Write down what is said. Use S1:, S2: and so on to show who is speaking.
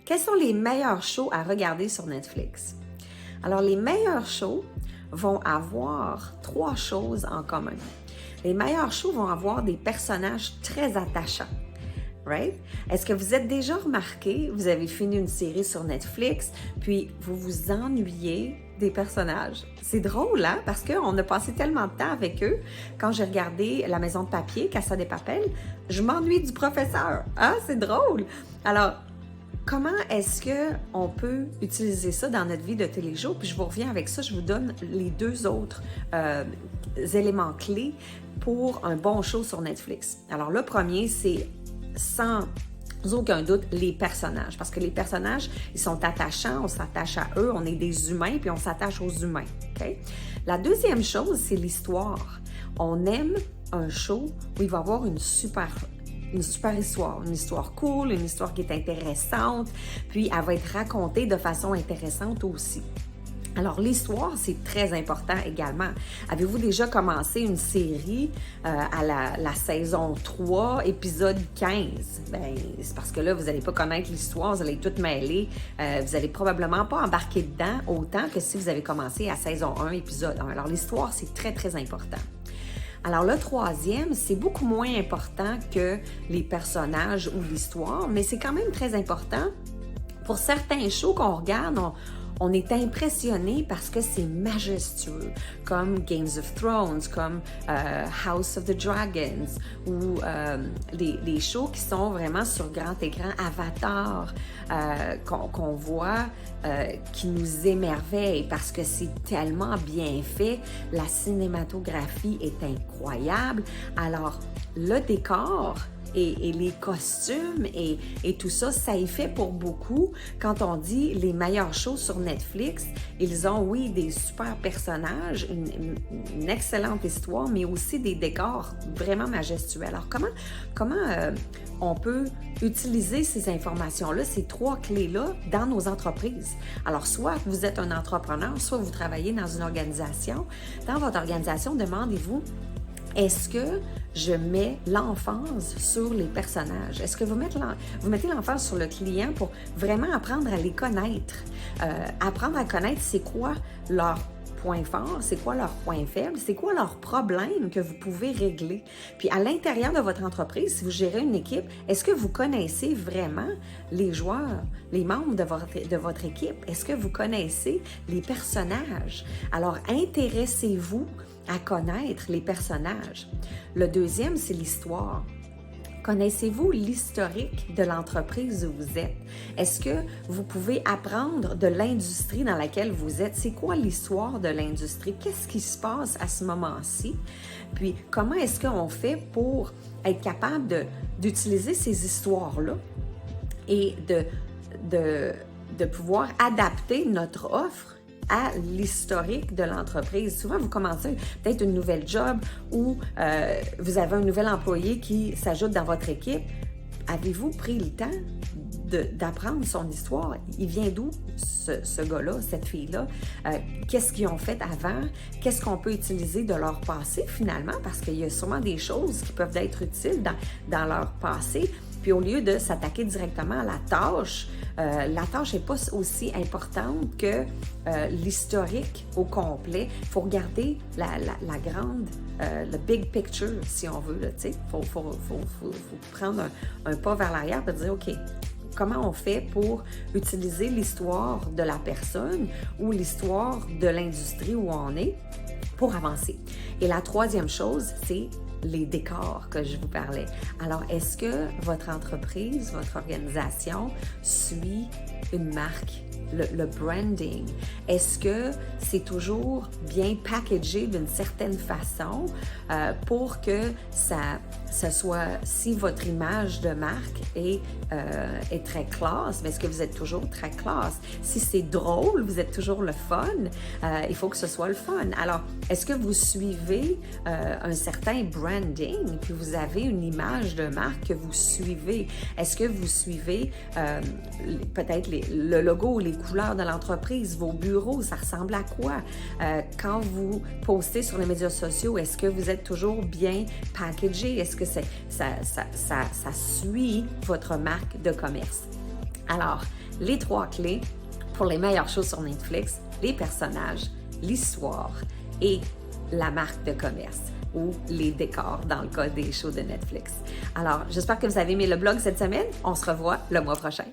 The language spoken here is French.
S1: Quels sont les meilleurs shows à regarder sur Netflix? Alors, les meilleurs shows vont avoir 3 choses en commun. Les meilleurs shows vont avoir des personnages très attachants. Right? Est-ce que vous êtes déjà remarqué, vous avez fini une série sur Netflix, puis vous vous ennuyez des personnages? C'est drôle, hein? Parce qu'on a passé tellement de temps avec eux. Quand j'ai regardé La Maison de papier, Casa de Papel, je m'ennuie du professeur. Ah, c'est drôle! Alors, comment est-ce qu'on peut utiliser ça dans notre vie de tous les jours? Puis je vous reviens avec ça, je vous donne les 2 autres éléments clés pour un bon show sur Netflix. Alors, le premier, c'est sans aucun doute les personnages, parce que les personnages, ils sont attachants, on s'attache à eux, on est des humains, puis on s'attache aux humains. Okay? La deuxième chose, c'est l'histoire. On aime un show où il va y avoir une super histoire, une histoire cool, une histoire qui est intéressante, puis elle va être racontée de façon intéressante aussi. Alors, l'histoire, c'est très important également. Avez-vous déjà commencé une série à la saison 3, épisode 15? Bien, c'est parce que là, vous n'allez pas connaître l'histoire, vous allez tout mêler. Vous n'allez probablement pas embarquer dedans autant que si vous avez commencé à saison 1, épisode 1. Alors, l'histoire, c'est très, très important. Alors, le troisième, c'est beaucoup moins important que les personnages ou l'histoire, mais c'est quand même très important. Pour certains shows qu'on regarde, on est impressionné parce que c'est majestueux, comme Games of Thrones, comme House of the Dragons, ou les shows qui sont vraiment sur grand écran, Avatar, qu'on voit, qui nous émerveille parce que c'est tellement bien fait, la cinématographie est incroyable. Alors, le décor et les costumes et tout ça, ça y fait pour beaucoup. Quand on dit les meilleurs shows sur Netflix, ils ont, oui, des super personnages, une excellente histoire, mais aussi des décors vraiment majestueux. Alors, comment on peut utiliser ces informations-là, ces 3 clés-là, dans nos entreprises? Alors, soit vous êtes un entrepreneur, soit vous travaillez dans une organisation. Dans votre organisation, demandez-vous, est-ce que je mets l'emphase sur les personnages? Est-ce que vous mettez l'emphase sur le client pour vraiment apprendre à les connaître? Apprendre à connaître c'est quoi leur point fort, c'est quoi leur point faible, c'est quoi leurs problèmes que vous pouvez régler. Puis à l'intérieur de votre entreprise, si vous gérez une équipe, est-ce que vous connaissez vraiment les joueurs, les membres de votre équipe? Est-ce que vous connaissez les personnages? Alors intéressez-vous à connaître les personnages. Le deuxième, c'est l'histoire. Connaissez-vous l'historique de l'entreprise où vous êtes? Est-ce que vous pouvez apprendre de l'industrie dans laquelle vous êtes? C'est quoi l'histoire de l'industrie? Qu'est-ce qui se passe à ce moment-ci? Puis, comment est-ce qu'on fait pour être capable d'utiliser ces histoires-là et de pouvoir adapter notre offre à l'historique de l'entreprise? Souvent, vous commencez peut-être une nouvelle job ou vous avez un nouvel employé qui s'ajoute dans votre équipe. Avez-vous pris le temps d'apprendre son histoire? Il vient d'où, ce gars-là, cette fille-là? Qu'est-ce qu'ils ont fait avant? Qu'est-ce qu'on peut utiliser de leur passé, finalement? Parce qu'il y a sûrement des choses qui peuvent être utiles dans leur passé. Puis au lieu de s'attaquer directement à la tâche n'est pas aussi importante que l'historique au complet. Il faut regarder la grande, le big picture, si on veut. Il faut prendre un pas vers l'arrière et dire, OK, comment on fait pour utiliser l'histoire de la personne ou l'histoire de l'industrie où on est pour avancer. Et la troisième chose, c'est les décors que je vous parlais. Alors, est-ce que votre entreprise, votre organisation suit une marque, le branding? Est-ce que c'est toujours bien packagé d'une certaine façon pour que ça soit, si votre image de marque est très classe, mais est-ce que vous êtes toujours très classe? Si c'est drôle, vous êtes toujours le fun, il faut que ce soit le fun. Alors, est-ce que vous suivez un certain branding, puis vous avez une image de marque que vous suivez? Est-ce que vous suivez peut-être le logo ou les couleurs de l'entreprise, vos bureaux, ça ressemble à quoi? Quand vous postez sur les médias sociaux, est-ce que vous êtes toujours bien packagé? Est-ce que ça suit votre marque de commerce? Alors, les 3 clés pour les meilleures choses sur Netflix, les personnages, l'histoire et la marque de commerce ou les décors dans le cas des shows de Netflix. Alors, j'espère que vous avez aimé le blog cette semaine. On se revoit le mois prochain.